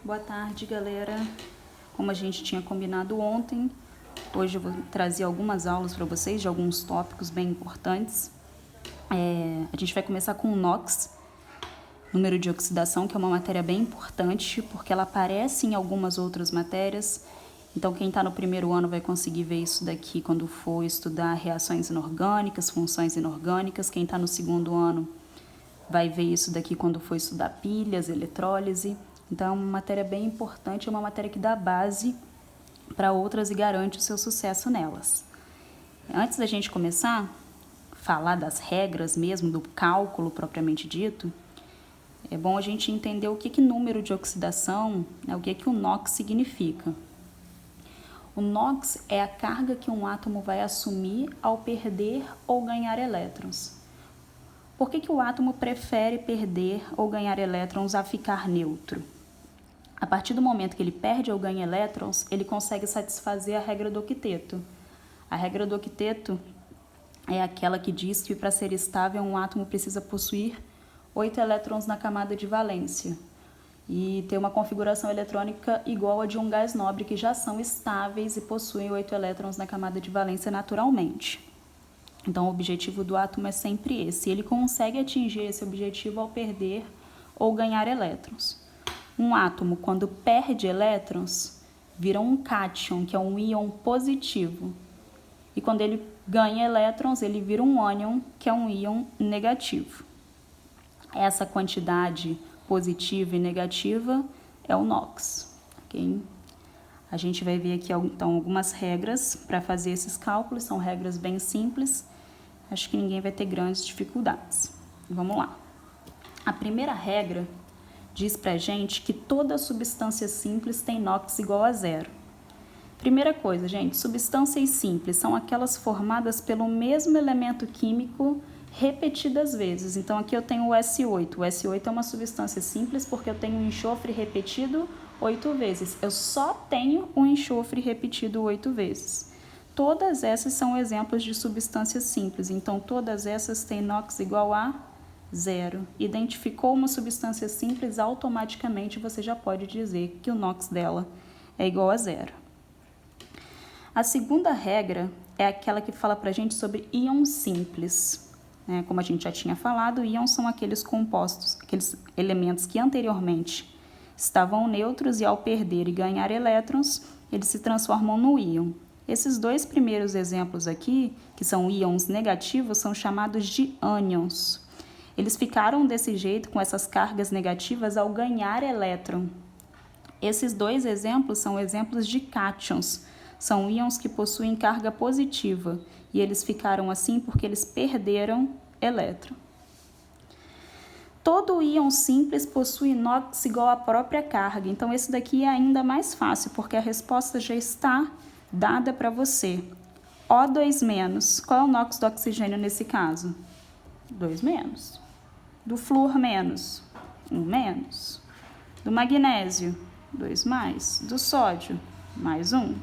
Boa tarde, galera. Como a gente tinha combinado ontem, hoje eu vou trazer algumas aulas para vocês de alguns tópicos bem importantes. A gente vai começar com o NOx, número de oxidação, que é uma matéria bem importante, porque ela aparece em algumas outras matérias. Então, quem está no primeiro ano vai conseguir ver isso daqui quando for estudar reações inorgânicas, funções inorgânicas. Quem está no segundo ano vai ver isso daqui quando for estudar pilhas, eletrólise. Então, é uma matéria bem importante, é uma matéria que dá base para outras e garante o seu sucesso nelas. Antes da gente começar a falar das regras mesmo, do cálculo propriamente dito, é bom a gente entender o que número de oxidação, o que o NOx significa. O NOx é a carga que um átomo vai assumir ao perder ou ganhar elétrons. Por que o átomo prefere perder ou ganhar elétrons a ficar neutro? A partir do momento que ele perde ou ganha elétrons, ele consegue satisfazer a regra do octeto. A regra do octeto é aquela que diz que para ser estável um átomo precisa possuir 8 elétrons na camada de valência e ter uma configuração eletrônica igual a de um gás nobre, que já são estáveis e possuem 8 elétrons na camada de valência naturalmente. Então, o objetivo do átomo é sempre esse. Ele consegue atingir esse objetivo ao perder ou ganhar elétrons. Um átomo, quando perde elétrons, vira um cátion, que é um íon positivo. E quando ele ganha elétrons, ele vira um ânion, que é um íon negativo. Essa quantidade positiva e negativa é o NOx. Okay? A gente vai ver aqui então algumas regras para fazer esses cálculos, são regras bem simples. Acho que ninguém vai ter grandes dificuldades. Vamos lá. A primeira regra diz pra gente que toda substância simples tem NOx igual a zero. Primeira coisa, gente, substâncias simples são aquelas formadas pelo mesmo elemento químico repetidas vezes. Então, aqui eu tenho o S8. O S8 é uma substância simples porque eu tenho um enxofre repetido 8 vezes. Eu só tenho um enxofre repetido 8 vezes. Todas essas são exemplos de substâncias simples. Então, todas essas têm NOx igual a zero. Identificou uma substância simples, automaticamente você já pode dizer que o NOx dela é igual a zero. A segunda regra é aquela que fala pra gente sobre íons simples. Como a gente já tinha falado, íons são aqueles compostos, aqueles elementos que anteriormente estavam neutros e ao perder e ganhar elétrons, eles se transformam no íon. Esses dois primeiros exemplos aqui, que são íons negativos, são chamados de ânions. Eles ficaram desse jeito, com essas cargas negativas, ao ganhar elétron. Esses dois exemplos são exemplos de cátions. São íons que possuem carga positiva e eles ficaram assim porque eles perderam elétron. Todo íon simples possui NOx igual à própria carga, então esse daqui é ainda mais fácil porque a resposta já está dada para você. O2-, qual é o NOx do oxigênio nesse caso? 2-. Do flúor menos, 1-. Do magnésio, 2+. Do sódio, mais 1.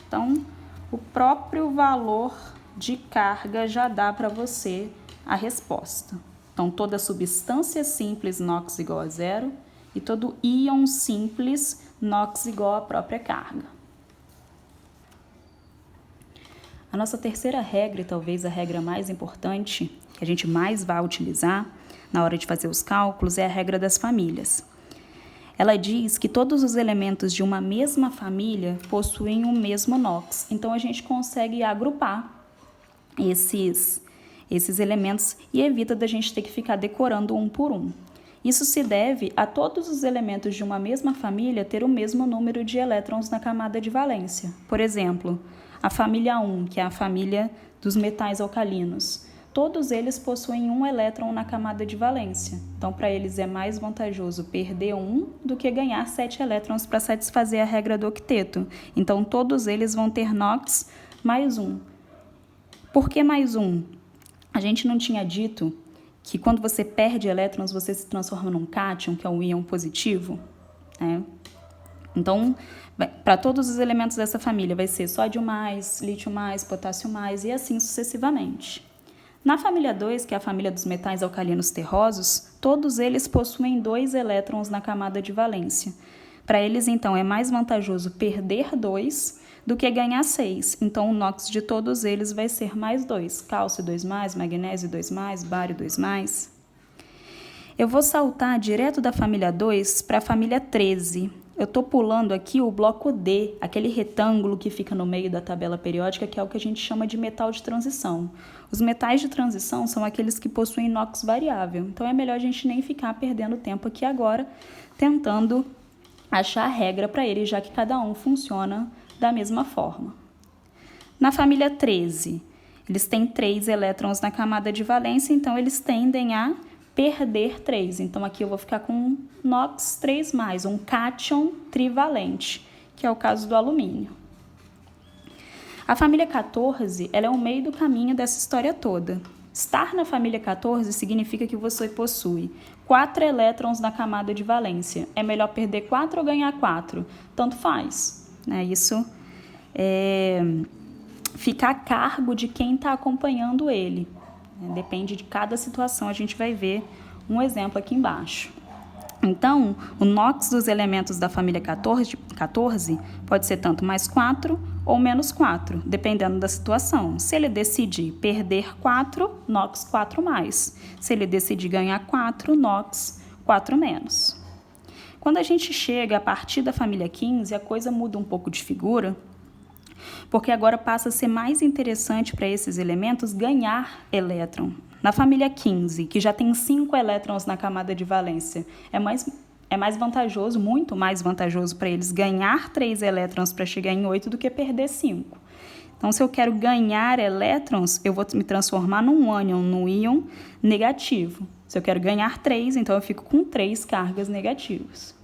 Então, o próprio valor de carga já dá para você a resposta. Então, toda substância simples, NOx igual a zero, e todo íon simples, NOx igual à própria carga. A nossa terceira regra, e talvez a regra mais importante, que a gente mais vai utilizar na hora de fazer os cálculos, é a regra das famílias. Ela diz que todos os elementos de uma mesma família possuem o mesmo NOx. Então, a gente consegue agrupar esses elementos e evita da gente ter que ficar decorando um por um. Isso se deve a todos os elementos de uma mesma família ter o mesmo número de elétrons na camada de valência. Por exemplo, a família 1, que é a família dos metais alcalinos. Todos eles possuem um elétron na camada de valência. Então, para eles é mais vantajoso perder um do que ganhar 7 elétrons para satisfazer a regra do octeto. Então, todos eles vão ter NOx mais 1. Por que mais 1? A gente não tinha dito que quando você perde elétrons, você se transforma num cátion, que é um íon positivo? Então, para todos os elementos dessa família, vai ser sódio mais, lítio mais, potássio mais e assim sucessivamente. Na família 2, que é a família dos metais alcalinos terrosos, todos eles possuem 2 elétrons na camada de valência. Para eles, então, é mais vantajoso perder 2 do que ganhar 6. Então, o NOx de todos eles vai ser mais 2. Cálcio 2+, magnésio 2+, bário 2+. Eu vou saltar direto da família 2 para a família 13. Eu estou pulando aqui o bloco D, aquele retângulo que fica no meio da tabela periódica, que é o que a gente chama de metal de transição. Os metais de transição são aqueles que possuem NOx variável. Então, é melhor a gente nem ficar perdendo tempo aqui agora, tentando achar a regra para eles, já que cada um funciona da mesma forma. Na família 13, eles têm 3 elétrons na camada de valência, então eles tendem a perder 3. Então, aqui eu vou ficar com um NOx 3+, um cátion trivalente, que é o caso do alumínio. A família 14, ela é o meio do caminho dessa história toda. Estar na família 14 significa que você possui 4 elétrons na camada de valência. É melhor perder 4 ou ganhar 4? Tanto faz. Isso fica a cargo de quem está acompanhando ele. Depende de cada situação, a gente vai ver um exemplo aqui embaixo. Então, o NOx dos elementos da família 14 pode ser tanto mais 4 ou menos 4, dependendo da situação. Se ele decidir perder 4, NOx 4+. Se ele decidir ganhar 4, NOx 4-. Quando a gente chega a partir da família 15, a coisa muda um pouco de figura, porque agora passa a ser mais interessante para esses elementos ganhar elétron. Na família 15, que já tem 5 elétrons na camada de valência, é mais vantajoso, muito mais vantajoso para eles ganhar 3 elétrons para chegar em 8 do que perder 5. Então, se eu quero ganhar elétrons, eu vou me transformar num ânion, num íon negativo. Se eu quero ganhar 3, então eu fico com 3 cargas negativas.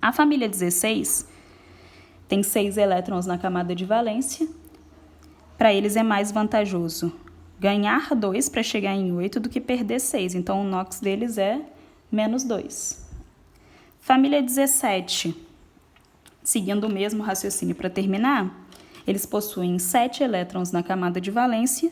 A família 16 tem 6 elétrons na camada de valência. Para eles é mais vantajoso ganhar 2 para chegar em 8 do que perder 6. Então, o NOx deles é -2. Família 17, seguindo o mesmo raciocínio para terminar, eles possuem 7 elétrons na camada de valência.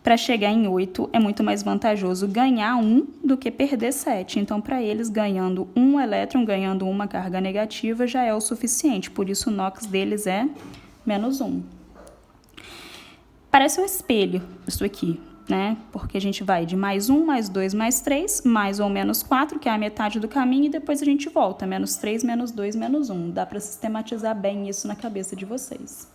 Para chegar em 8, é muito mais vantajoso ganhar 1 do que perder 7. Então, para eles, ganhando 1 elétron, ganhando uma carga negativa, já é o suficiente. Por isso, o NOx deles é -1. Parece um espelho isso aqui, Porque a gente vai de +1, +2, +3, mais ou menos 4, que é a metade do caminho, e depois a gente volta, -3, -2, -1. Dá para sistematizar bem isso na cabeça de vocês.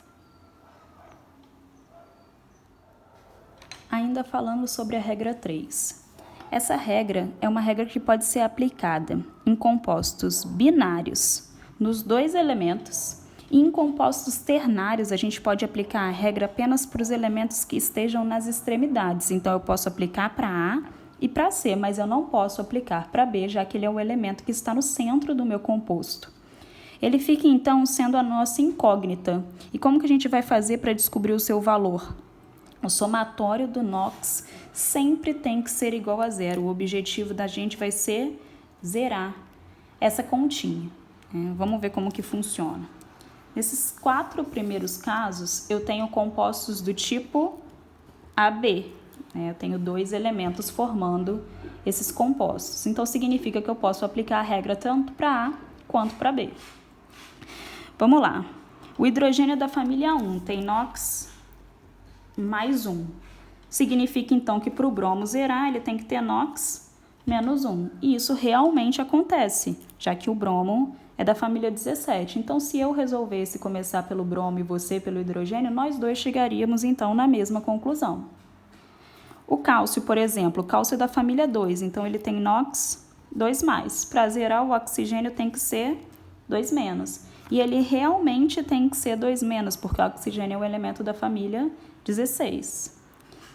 Ainda falando sobre a regra 3. Essa regra é uma regra que pode ser aplicada em compostos binários, nos 2 elementos, e em compostos ternários a gente pode aplicar a regra apenas para os elementos que estejam nas extremidades. Então, eu posso aplicar para A e para C, mas eu não posso aplicar para B, já que ele é o elemento que está no centro do meu composto. Ele fica, então, sendo a nossa incógnita. E como que a gente vai fazer para descobrir o seu valor? O somatório do NOx sempre tem que ser igual a 0. O objetivo da gente vai ser zerar essa continha. Vamos ver como que funciona. Nesses 4 primeiros casos, eu tenho compostos do tipo AB. Eu tenho 2 elementos formando esses compostos. Então, significa que eu posso aplicar a regra tanto para A quanto para B. Vamos lá. O hidrogênio da família 1 tem NOx +1. Significa, então, que para o bromo zerar, ele tem que ter NOx -1. E isso realmente acontece, já que o bromo é da família 17. Então, se eu resolvesse começar pelo bromo e você pelo hidrogênio, nós 2 chegaríamos, então, na mesma conclusão. O cálcio, por exemplo, o cálcio é da família 2, então ele tem NOx 2+. Para zerar, o oxigênio tem que ser 2-. E ele realmente tem que ser 2-, porque o oxigênio é o elemento da família 16.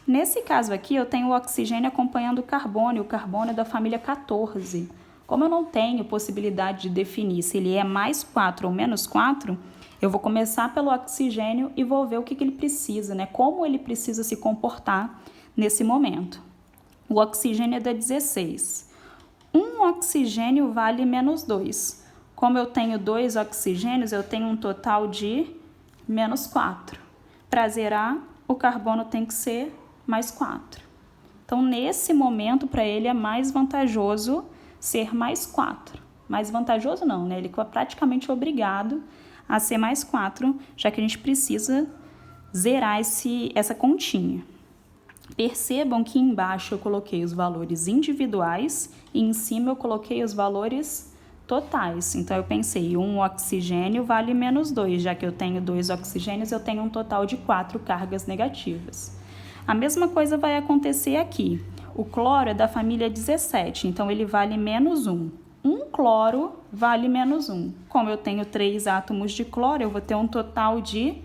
Nesse caso aqui, eu tenho o oxigênio acompanhando o carbono é da família 14. Como eu não tenho possibilidade de definir se ele é +4 ou -4, eu vou começar pelo oxigênio e vou ver o que ele precisa, como ele precisa se comportar nesse momento. O oxigênio é da 16. Um oxigênio vale -2. Como eu tenho 2 oxigênios, eu tenho um total de -4. Para zerar, o carbono tem que ser mais 4. Então, nesse momento, para ele é mais vantajoso ser mais 4. Mais vantajoso não, né? Ele é praticamente obrigado a ser mais 4, já que a gente precisa zerar essa continha. Percebam que embaixo eu coloquei os valores individuais e em cima eu coloquei os valores totais. Então, eu pensei, um oxigênio vale menos 2, já que eu tenho 2 oxigênios, eu tenho um total de 4 cargas negativas. A mesma coisa vai acontecer aqui. O cloro é da família 17, então ele vale menos 1. Um cloro vale menos 1. Como eu tenho 3 átomos de cloro, eu vou ter um total de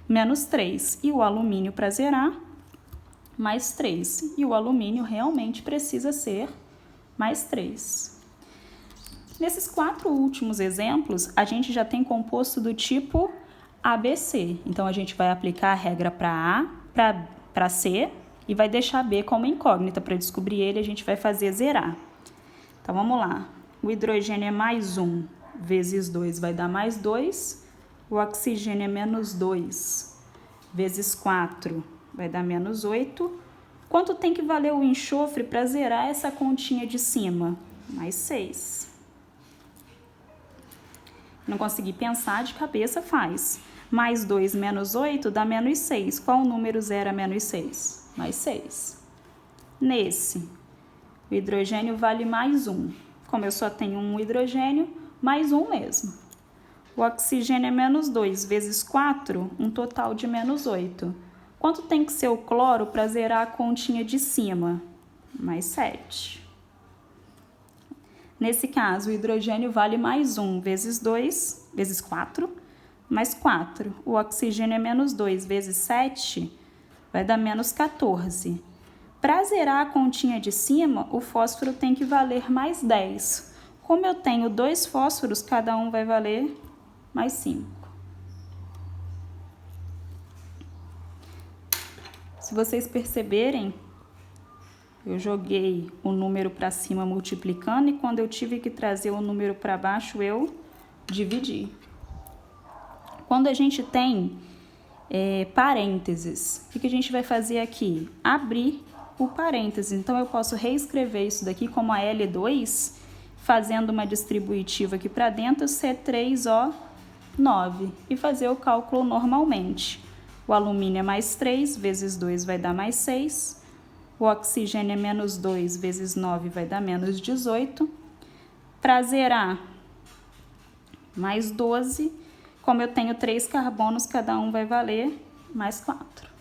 menos 3. E o alumínio, para zerar, mais 3. E o alumínio realmente precisa ser mais 3. Nesses 4 últimos exemplos, a gente já tem composto do tipo ABC. Então, a gente vai aplicar a regra para A, para C e vai deixar B como incógnita. Para descobrir ele, a gente vai fazer zerar. Então, vamos lá. O hidrogênio é mais 1 vezes 2 vai dar mais 2. O oxigênio é menos 2 vezes 4 vai dar menos 8. Quanto tem que valer o enxofre para zerar essa continha de cima? Mais 6. Não consegui pensar, de cabeça faz. Mais 2 menos 8 dá menos 6. Qual número zera menos 6? Mais 6. Nesse, o hidrogênio vale mais 1. Como eu só tenho um hidrogênio, mais 1 mesmo. O oxigênio é menos 2 vezes 4, um total de menos 8. Quanto tem que ser o cloro para zerar a continha de cima? Mais 7. Nesse caso, o hidrogênio vale mais 1 vezes 2, vezes 4, mais 4. O oxigênio é menos 2 vezes 7, vai dar menos 14. Para zerar a continha de cima, o fósforo tem que valer mais 10. Como eu tenho 2 fósforos, cada um vai valer mais 5. Se vocês perceberem, eu joguei o número para cima multiplicando e quando eu tive que trazer o número para baixo, eu dividi. Quando a gente tem parênteses, o que a gente vai fazer aqui? Abrir o parêntese. Então, eu posso reescrever isso daqui como a L2, fazendo uma distributiva aqui para dentro, C3O9, e fazer o cálculo normalmente. O alumínio é mais 3, vezes 2 vai dar mais 6. O oxigênio é menos 2 vezes 9 vai dar menos 18. Para zerar, mais 12. Como eu tenho 3 carbonos, cada um vai valer mais 4.